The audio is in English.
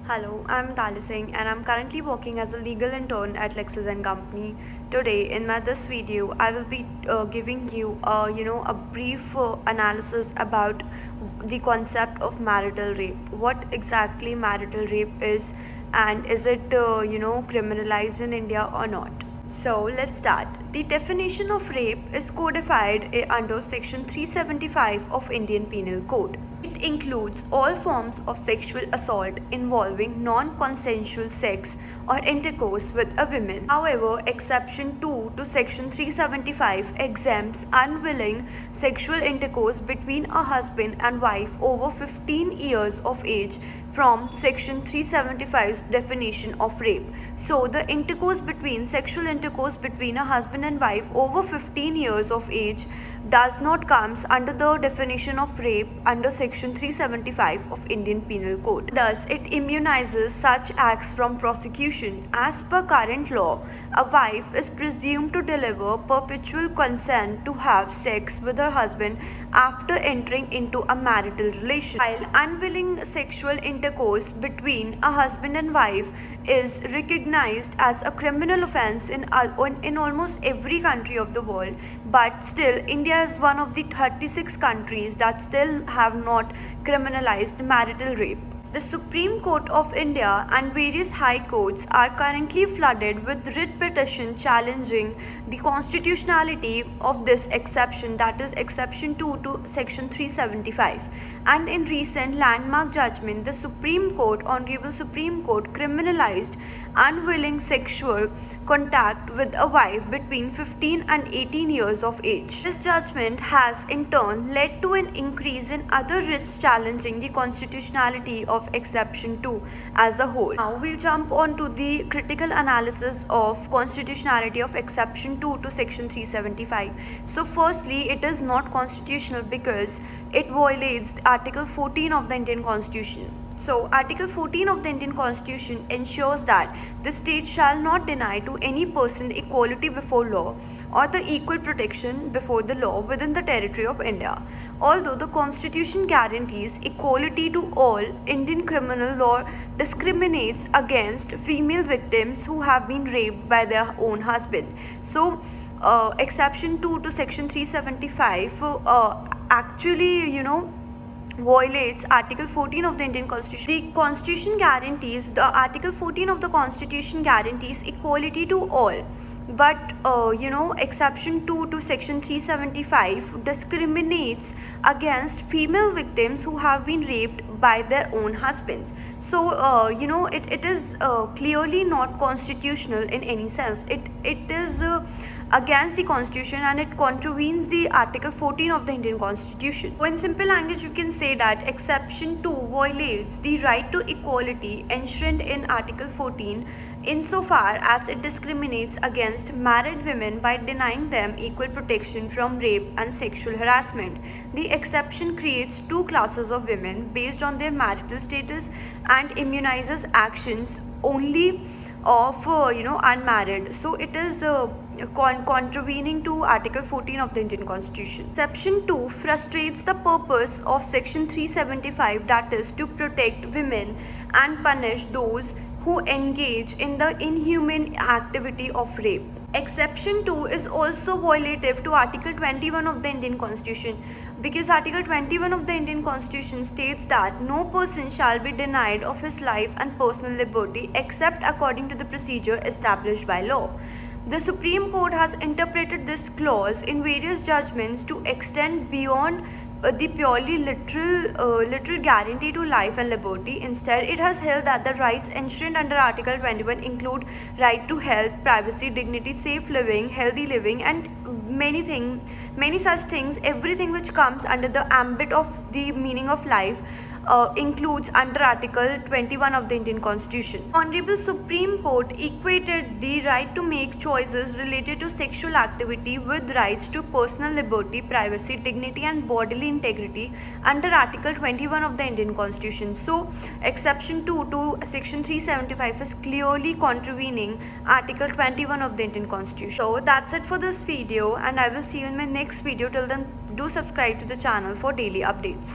Hello, I'm Tali Singh and I'm currently working as a legal intern at Lexis and Company. Today, in this video, I will be giving you, a brief analysis about the concept of marital rape. What exactly marital rape is, and is it, criminalized in India or not? So let's start. The definition of rape is codified under Section 375 of Indian Penal Code. It includes all forms of sexual assault involving non-consensual sex or intercourse with a woman. However, Exception 2 to Section 375 exempts unwilling sexual intercourse between a husband and wife over 15 years of age from Section 375's definition of rape. So, the sexual intercourse between a husband and wife over 15 years of age does not comes under the definition of rape under Section 375 of Indian Penal Code. Thus, it immunizes such acts from prosecution. As per current law, a wife is presumed to deliver perpetual consent to have sex with her husband after entering into a marital relation, while unwilling sexual intercourse between a husband and wife is recognized as a criminal offense in almost every country of the world. But still, India is one of the 36 countries that still have not criminalized marital rape. The Supreme Court of India and various high courts are currently flooded with writ petitions challenging the constitutionality of this exception, that is Exception 2 to Section 375. And in recent landmark judgment, the Honorable Supreme Court, criminalized unwilling sexual contact with a wife between 15 and 18 years of age. This judgment has in turn led to an increase in other writs challenging the constitutionality of Exception 2 as a whole. Now we'll jump on to the critical analysis of constitutionality of Exception 2 to Section 375. So firstly, it is not constitutional because it violates Article 14 of the Indian Constitution. So, Article 14 of the Indian Constitution ensures that the state shall not deny to any person equality before law or the equal protection before the law within the territory of India. Although the Constitution guarantees equality to all, Indian criminal law discriminates against female victims who have been raped by their own husband. So, Exception 2 to Section 375 actually, violates Article 14 of the Indian Constitution. The Article 14 of the Constitution guarantees equality to all. But, Exception 2 to Section 375 discriminates against female victims who have been raped by their own husbands. So, it is clearly not constitutional in any sense. It is against the Constitution and it contravenes the Article 14 of the Indian Constitution. So in simple language, you can say that Exception 2 violates the right to equality enshrined in Article 14 insofar as it discriminates against married women by denying them equal protection from rape and sexual harassment. The exception creates two classes of women based on their marital status and immunizes actions only of unmarried. So it is contravening to Article 14 of the Indian Constitution. Exception 2 frustrates the purpose of Section 375, that is to protect women and punish those who engage in the inhumane activity of rape. Exception 2 is also violative to Article 21 of the Indian Constitution, because Article 21 of the Indian Constitution states that no person shall be denied of his life and personal liberty except according to the procedure established by law. The Supreme Court has interpreted this clause in various judgments to extend beyond the purely literal guarantee to life and liberty. Instead, it has held that the rights enshrined under Article 21 include right to health, privacy, dignity, safe living, healthy living, and many such things. Everything which comes under the ambit of the meaning of life includes under Article 21 of the Indian Constitution. Honorable Supreme Court equated the right to make choices related to sexual activity with rights to personal liberty, privacy, dignity, and bodily integrity under Article 21 of the Indian Constitution. So, Exception 2 to Section 375 is clearly contravening Article 21 of the Indian Constitution. So, that's it for this video, and I will see you in my next video. Till then, do subscribe to the channel for daily updates.